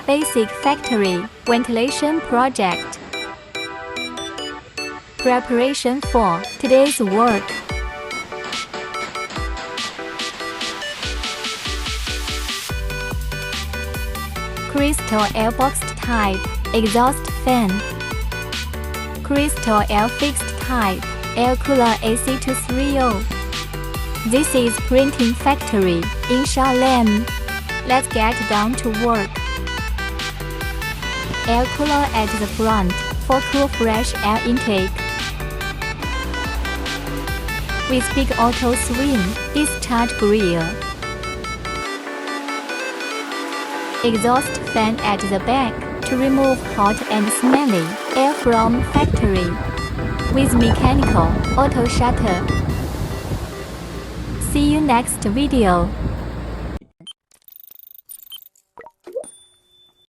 Basic factory ventilation project. Preparation for today's work. CrystalAir boxed type exhaust fan. CrystalAir fixed type air cooler AC230. This is printing factory in Shalem. Let's get down to work. Air cooler at the front for cool fresh air intake. With big auto swing discharge grill. Exhaust fan at the back to remove hot and smelly air from factory. With mechanical auto shutter. See you next video.